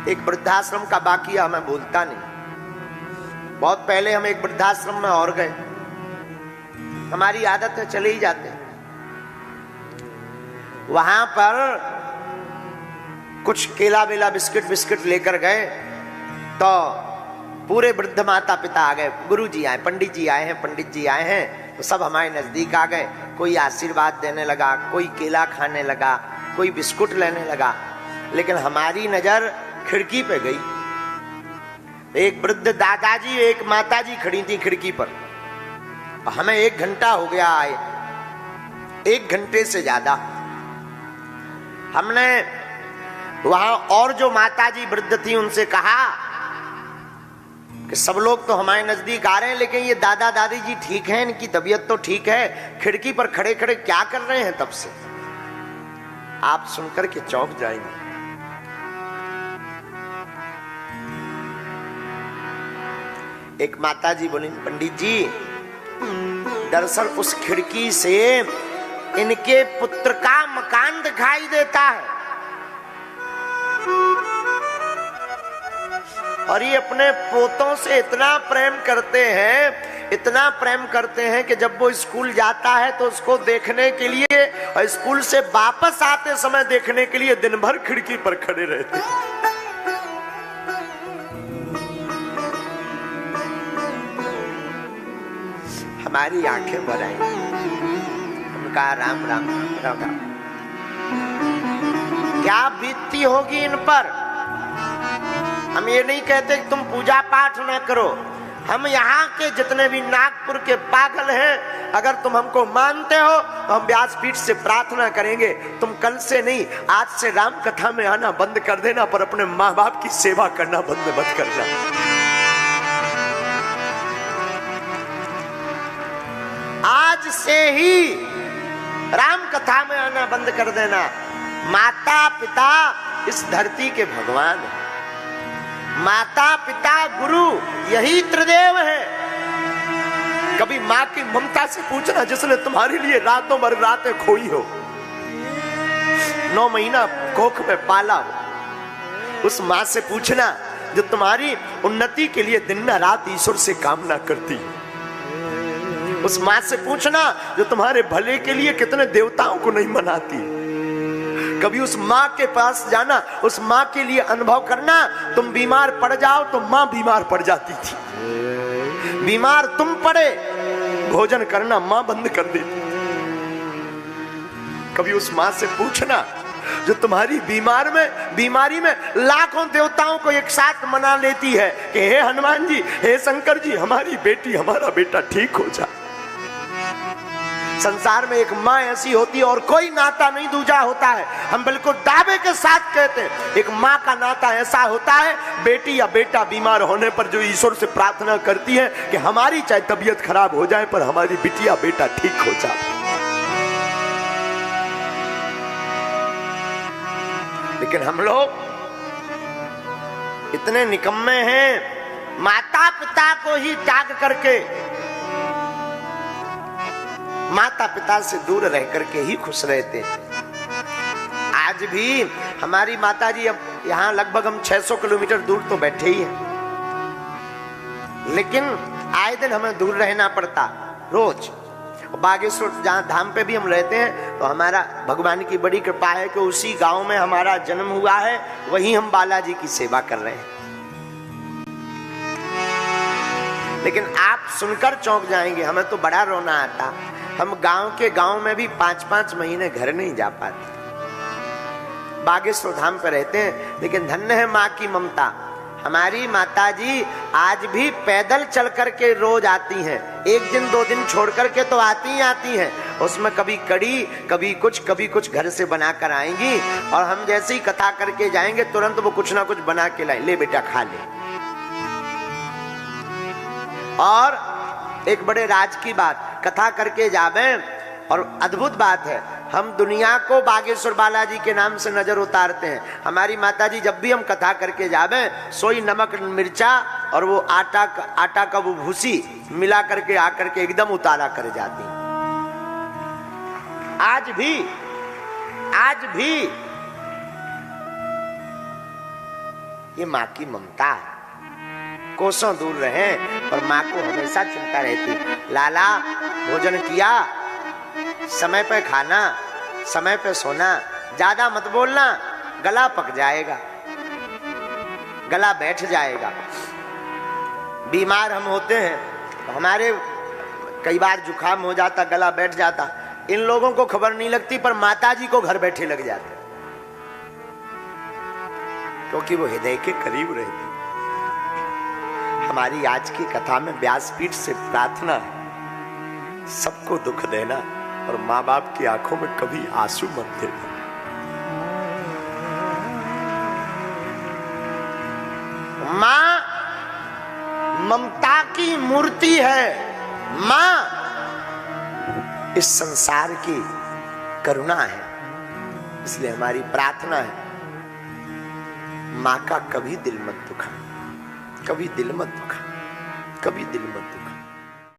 एक वृद्धाश्रम का वाकया मैं भूलता नहीं। बहुत पहले हम एक वृद्धाश्रम में और गए, हमारी आदत है चले ही जाते। वहां पर कुछ केला बेला बिस्किट लेकर गए तो पूरे वृद्ध माता पिता आ गए, गुरु जी आए, पंडित जी आए हैं, पंडित जी आए हैं, तो सब हमारे नजदीक आ गए। कोई आशीर्वाद देने लगा, कोई केला खाने लगा, कोई बिस्कुट लेने लगा। लेकिन हमारी नजर खिड़की पे गई। एक वृद्ध दादाजी एक माताजी खड़ी थी खिड़की पर। हमें 1 घंटा हो गया आए, 1 घंटे से ज्यादा। हमने वहां और जो माताजी वृद्ध थी उनसे कहा कि सब लोग तो हमारे नजदीक आ रहे हैं, लेकिन ये दादा दादी जी ठीक हैं, इनकी तबीयत तो ठीक है, खिड़की पर खड़े खड़े क्या कर रहे हैं तब से? आप सुनकर के चौंक जाएंगे। एक माताजी बोली, पंडित जी दरअसल उस खिड़की से इनके पुत्र का मकान दिखाई देता है और ये अपने पोतों से इतना प्रेम करते हैं, इतना प्रेम करते हैं कि जब वो स्कूल जाता है तो उसको देखने के लिए और स्कूल से वापस आते समय देखने के लिए दिन भर खिड़की पर खड़े रहते हैं। हमारी आंखें भर आई। उनका राम राम राम राम। क्या बीतती होगी इन पर। हम ये नहीं कहते कि तुम पूजा पाठ ना करो। हम यहाँ के जितने भी नागपुर के पागल हैं, अगर तुम हमको मानते हो तो हम व्यासपीठ से प्रार्थना करेंगे, तुम कल से नहीं आज से राम कथा में आना बंद कर देना, पर अपने माँ बाप की सेवा करना बंद मत करना। आज से ही राम कथा में आना बंद कर देना। माता पिता इस धरती के भगवान है। माता पिता गुरु यही त्रिदेव है। कभी माँ की ममता से पूछना जिसने तुम्हारे लिए रातों भर रातें खोई हो, 9 महीना कोख में पाला हो। उस माँ से पूछना जो तुम्हारी उन्नति के लिए दिन रात ईश्वर से कामना करती है। उस माँ से पूछना जो तुम्हारे भले के लिए कितने देवताओं को नहीं मनाती। कभी उस माँ के पास जाना, उस माँ के लिए अनुभव करना। तुम बीमार पड़ जाओ तो माँ बीमार पड़ जाती थी, बीमार तुम पड़े भोजन करना माँ बंद कर देती। कभी उस माँ से पूछना जो तुम्हारी बीमारी में लाखों देवताओं को एक साथ मना लेती है कि हे हनुमान जी, हे शंकर जी, हमारी बेटी हमारा बेटा ठीक हो जाए। संसार में एक माँ ऐसी होती है और कोई नाता नहीं दूजा होता है। हम बिल्कुल दावे के साथ कहते हैं एक माँ का नाता ऐसा होता है, बेटी या बेटा बीमार होने पर जो ईश्वर से प्रार्थना करती है कि हमारी चाहे तबीयत खराब हो जाए पर हमारी बिटिया बेटा ठीक हो जाए। लेकिन हम लोग इतने निकम्मे हैं, माता पिता को ही त्याग करके माता पिता से दूर रह करके ही खुश रहते हैं। आज भी हमारी माता जी, अब यहाँ लगभग हम 600 किलोमीटर दूर तो बैठे ही हैं, लेकिन आए दिन हमें दूर रहना पड़ता रोज। बागेश्वर जहाँ धाम पे भी हम रहते हैं तो हमारा भगवान की बड़ी कृपा है कि उसी गांव में हमारा जन्म हुआ है, वहीं हम बालाजी की सेवा कर रहे हैं। लेकिन आप सुनकर चौंक जाएंगे, हमें तो बड़ा रोना आता। हम गांव में भी 5-5 महीने घर नहीं जा पाते। बागेश्वर धाम पर रहते हैं, लेकिन धन्य है माँ की ममता। हमारी माताजी आज भी पैदल चल करके रोज आती हैं। 1 दिन 2 दिन छोड़ करके तो आती हैं। उसमें कभी कड़ी, कभी कुछ घर से बनाकर आएंगी और हम जैसे ही कथा करके जाएंगे तुरंत वो कुछ ना कुछ बना के लाए, ले बेटा खा ले। और एक बड़े राज की बात, कथा करके जावे और अद्भुत बात है, हम दुनिया को बागेश्वर बालाजी के नाम से नजर उतारते हैं। हमारी माताजी जब भी हम कथा करके जावे, सोई नमक मिर्चा और वो आटा का वो भूसी मिला करके आकर के एकदम उतारा कर जाती। आज भी ये माँ की ममता है। कोसों दूर रहे पर माँ को हमेशा चिंता रहती, लाला भोजन किया, समय पे खाना, समय पे सोना, ज्यादा मत बोलना, गला पक जाएगा, गला बैठ जाएगा। बीमार हम होते हैं, हमारे कई बार जुकाम हो जाता, गला बैठ जाता, इन लोगों को खबर नहीं लगती पर माताजी को घर बैठे लग जाते, क्योंकि वो हृदय के करीब रहती। हमारी आज की कथा में व्यासपीठ से प्रार्थना है, सबको दुख देना और माँ बाप की आंखों में कभी आंसू मत देना। माँ ममता की मूर्ति है, माँ इस संसार की करुणा है, इसलिए हमारी प्रार्थना है, माँ का कभी दिल मत दुखा, कभी दिल मत दुखा, कभी दिल मत दुखा।